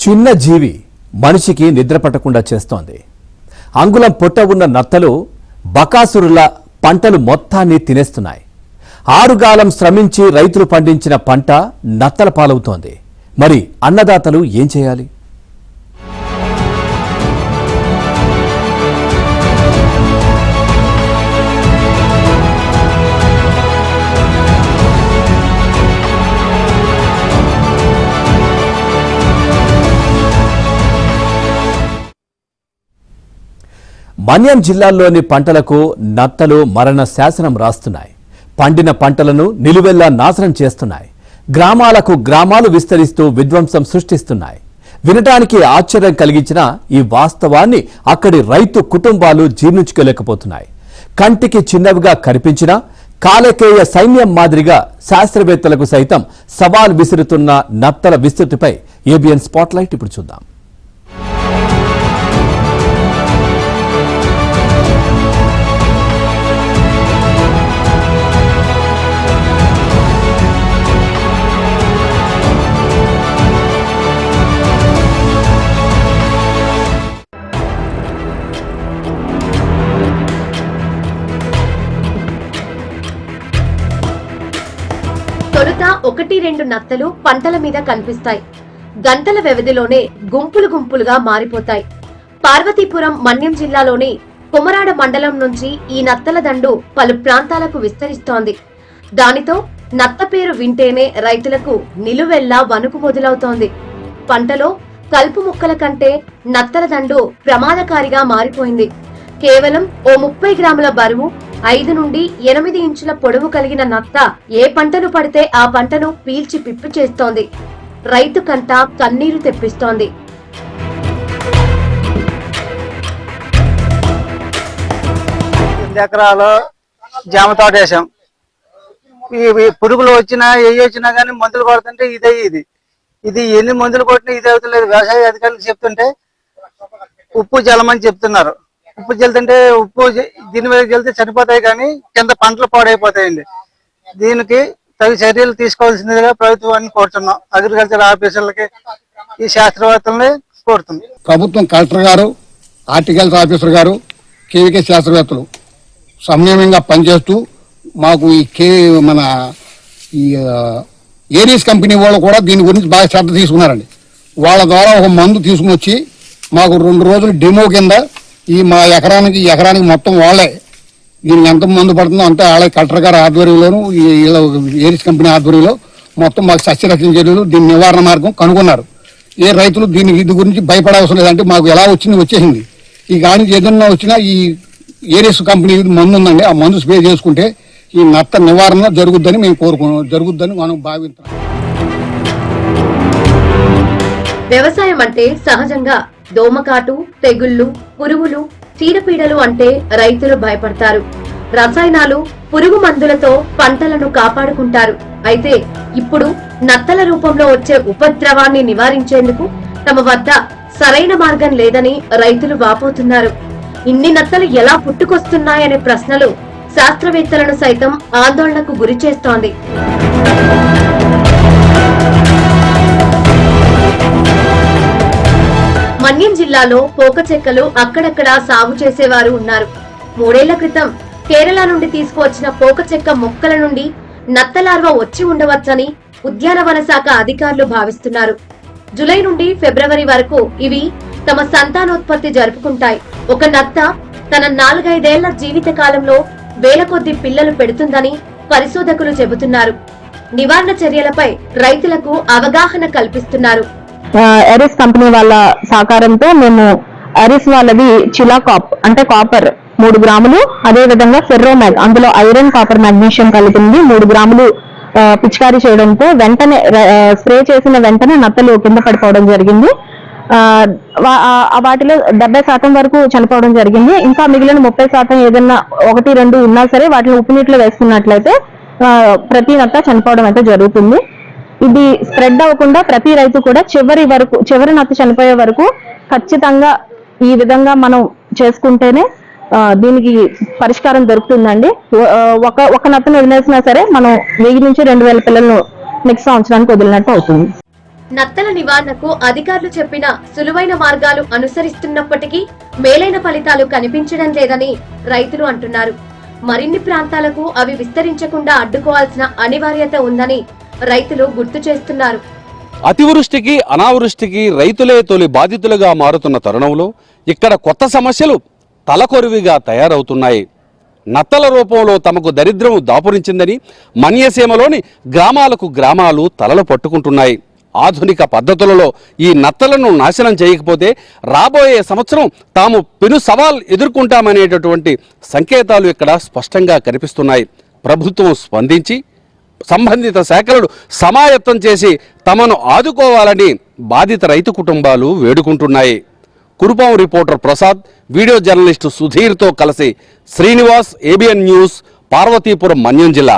చిన్న జీవి మనిషికి నిద్ర పట్టకుండా చేస్తోంది. అంగుళం పొట్ట ఉన్న నత్తలు బకాసురుల పంటలు మొత్తాన్ని తినేస్తున్నాయి. ఆరుగాలం శ్రమించి రైతులు పండించిన పంట నత్తల పాలవుతోంది. మరి అన్నదాతలు ఏం చేయాలి? మన్యం జిల్లాల్లోని పంటలకు నత్తలు మరణ శాసనం రాస్తున్నాయి. పండిన పంటలను నిలువెల్లా నాశనం చేస్తున్నాయి. గ్రామాలకు గ్రామాలు విస్తరిస్తూ విధ్వంసం సృష్టిస్తున్నాయి. వినటానికి ఆశ్చర్యం కలిగించిన ఈ వాస్తవాన్ని అక్కడి రైతు కుటుంబాలు జీర్ణించుకోలేకపోతున్నాయి. కంటికి చిన్నవిగా కనిపించినా కాలకేయ సైన్యం మాదిరిగా శాస్త్రవేత్తలకు సైతం సవాల్ విసురుతున్న నత్తల విస్తృతిపై ఏబిఎన్ స్పాట్లైట్ ఇప్పుడు చూద్దాం. తొలుత 1-2 నత్తలు పంటల మీద కనిపిస్తాయి. గంటల వ్యవధిలోనే గుంపులు గుంపులుగా మారిపోతాయి. పార్వతీపురం మన్యం జిల్లాలోని కుమరాడ మండలం నుంచి ఈ నత్తల దండు పలు ప్రాంతాలకు విస్తరిస్తోంది. దానితో నత్త పేరు వింటేనే రైతులకు నిలువెల్లా వణుకు మొదలవుతోంది. పంటలో కలుపు ముక్కల కంటే నత్తల దండు ప్రమాదకారిగా మారిపోయింది. కేవలం ఓ 30 గ్రాముల బరువు, 5 నుండి 8 ఇంచుల పొడవు కలిగిన నత్త ఏ పంటను పడితే ఆ పంటను పీల్చి పిప్పి చేస్తోంది. రైతు కంట కన్నీరు తెప్పిస్తోంది. ఎకరాలు జామ తోట వేసాం. ఈ పురుగులు వచ్చినా ఏ వచ్చినా కానీ మందులు కొడుతుంటే ఇది ఎన్ని మందులు కొట్టినా ఇది అవుతలేదు. వ్యవసాయ అధికారులు చెప్తుంటే ఉప్పు జలమని చెప్తున్నారు. ఉప్పు జల్లుతుంటే ఉప్పు దీని మీద జల్లితే చనిపోతాయి, కానీ కింద పంటలు పాడైపోతాయండి. దీనికి తగు చర్యలు తీసుకోవాల్సిందిగా ప్రభుత్వాన్ని కోరుతున్నాం. అగ్రికల్చర్ ఆఫీసర్లకి ఈ శాస్త్రవేత్తల్ని కోరుతున్నాం. ప్రభుత్వం కలెక్టర్ గారు, హార్టికల్చర్ ఆఫీసర్ గారు, కేవీకే శాస్త్రవేత్తలు సమన్వయంగా పనిచేస్తూ మాకు మన ఈ ఏరీస్ కంపెనీ వాళ్ళు కూడా దీని గురించి బాగా శ్రద్ధ తీసుకున్నారండి. వాళ్ళ ద్వారా ఒక మందు తీసుకుని వచ్చి మాకు 2 రోజులు డెమో కింద మా ఎకరానికి మొత్తం వాళ్ళే దీనికి ఎంత మందు పడుతుందో అంతా వాళ్ళే కలెక్టర్ గారి ఆధ్వర్యంలోను ఏరీస్ కంపెనీ ఆధ్వర్యంలో మొత్తం మాకు సస్యరక్షణ చర్యలు, దీని నివారణ మార్గం కనుగొన్నారు. ఏ రైతులు ఇది గురించి భయపడవలసిన లేదంటే మాకు ఎలా వచ్చేసింది. ఈ కానీ ఏదన్నా వచ్చినా ఈ ఏరీస్ కంపెనీ మందు ఉందండి, ఆ మందు స్ప్రే చేసుకుంటే ఈ నత్త నివారణ జరుగుద్దని మేము జరుగుద్దని మనం భావిస్తున్నాం. వ్యవసాయం అంటే సహజంగా దోమకాటు, తెగుళ్లు, పురుగులు, చీడపీడలు అంటే రైతులు భయపడతారు. రసాయనాలు, పురుగు మందులతో పంటలను కాపాడుకుంటారు. అయితే ఇప్పుడు నత్తల రూపంలో వచ్చే ఉపద్రవాన్ని నివారించేందుకు తమ వద్ద సరైన మార్గం లేదని రైతులు వాపోతున్నారు. ఇన్ని నత్తలు ఎలా పుట్టుకొస్తున్నాయనే ప్రశ్నలు శాస్త్రవేత్తలను సైతం ఆందోళనకు గురి చేస్తోంది. మన్యం జిల్లాలో పోక చెక్కలు అక్కడక్కడా సాగు చేసేవారు ఉన్నారు. 3 ఏళ్ల క్రితం కేరళ నుండి తీసుకువచ్చిన పోక చెక్క మొక్కల నుండి నత్తలార్వ వచ్చి ఉండవచ్చని ఉద్యానవన శాఖ అధికారులు భావిస్తున్నారు. జూలై నుండి ఫిబ్రవరి వరకు ఇవి తమ సంతానోత్పత్తి జరుపుకుంటాయి. ఒక నత్త తన 4-5 ఏళ్ల జీవిత కాలంలో వేల కొద్ది పిల్లలు పెడుతుందని పరిశోధకులు చెబుతున్నారు. నివారణ చర్యలపై రైతులకు అవగాహన కల్పిస్తున్నారు. ఎరిస్ కంపెనీ వాళ్ళ సహకారంతో మేము ఎరిస్ వాళ్ళది చిలాకాప్ అంటే కాపర్ 3 గ్రాములు, అదే విధంగా ఫెర్రోమాగ్ అందులో ఐరన్, కాపర్, మాగ్నీషియం కలిపింది 3 గ్రాములు పిచికారీ చేయడంతో వెంటనే స్ప్రే చేసిన వెంటనే నత్తలు కింద పడిపోవడం జరిగింది. వాటిలో 70% వరకు చనిపోవడం జరిగింది. ఇంకా మిగిలిన 30% ఏదన్నా 1-2 ఉన్నా సరే వాటిని ఉప్పు నీటిలో వేసుకున్నట్లయితే ప్రతి నత్త చనిపోవడం అయితే జరుగుతుంది. ఇది స్ప్రెడ్ అవ్వకుండా ప్రతి రైతు కూడా చివరి నత్త చనిపోయే వరకు ఖచ్చితంగా ఈ విధంగా మనం చేసుకుంటేనే దీనికి పరిష్కారం దొరుకుతుందండి. ఒక నత్తను వదిలేసినా సరే మనం 1000 నుంచి 2000 పిల్లలను నెక్స్ట్ సంవత్సరానికి వదిలినట్టు అవుతుంది. నత్తల నివారణకు అధికారులు చెప్పిన సులువైన మార్గాలు అనుసరిస్తున్నప్పటికీ మేలైన ఫలితాలు కనిపించడం లేదని రైతులు అంటున్నారు. మరిన్ని ప్రాంతాలకు అవి విస్తరించకుండా అడ్డుకోవాల్సిన అనివార్యత ఉందని రైతులు గుర్తు చేస్తున్నారు. అతివృష్టికి అనావృష్టికి రైతులే తొలి బాధితులుగా మారుతున్న తరుణంలో ఇక్కడ కొత్త సమస్యలు తలకొరివిగా తయారవుతున్నాయి. నత్తల రూపంలో తమకు దరిద్రం దాపురించిందని మన్యసీమలోని గ్రామాలకు గ్రామాలు తలలు పట్టుకుంటున్నాయి. ఆధునిక పద్ధతులలో ఈ నత్తలను నాశనం చేయకపోతే రాబోయే సంవత్సరం తాము పెను సవాల్ ఎదుర్కొంటామనేటటువంటి సంకేతాలు ఇక్కడ స్పష్టంగా కనిపిస్తున్నాయి. ప్రభుత్వం స్పందించి సంబంధిత శాఖలను సమాయత్తం చేసి తమను ఆదుకోవాలని బాధిత రైతు కుటుంబాలు వేడుకుంటున్నాయి. Kurupam reporter Prasad, video journalist సుధీర్తో కలిసి శ్రీనివాస్, ABN న్యూస్, పార్వతీపురం, మన్యం జిల్లా.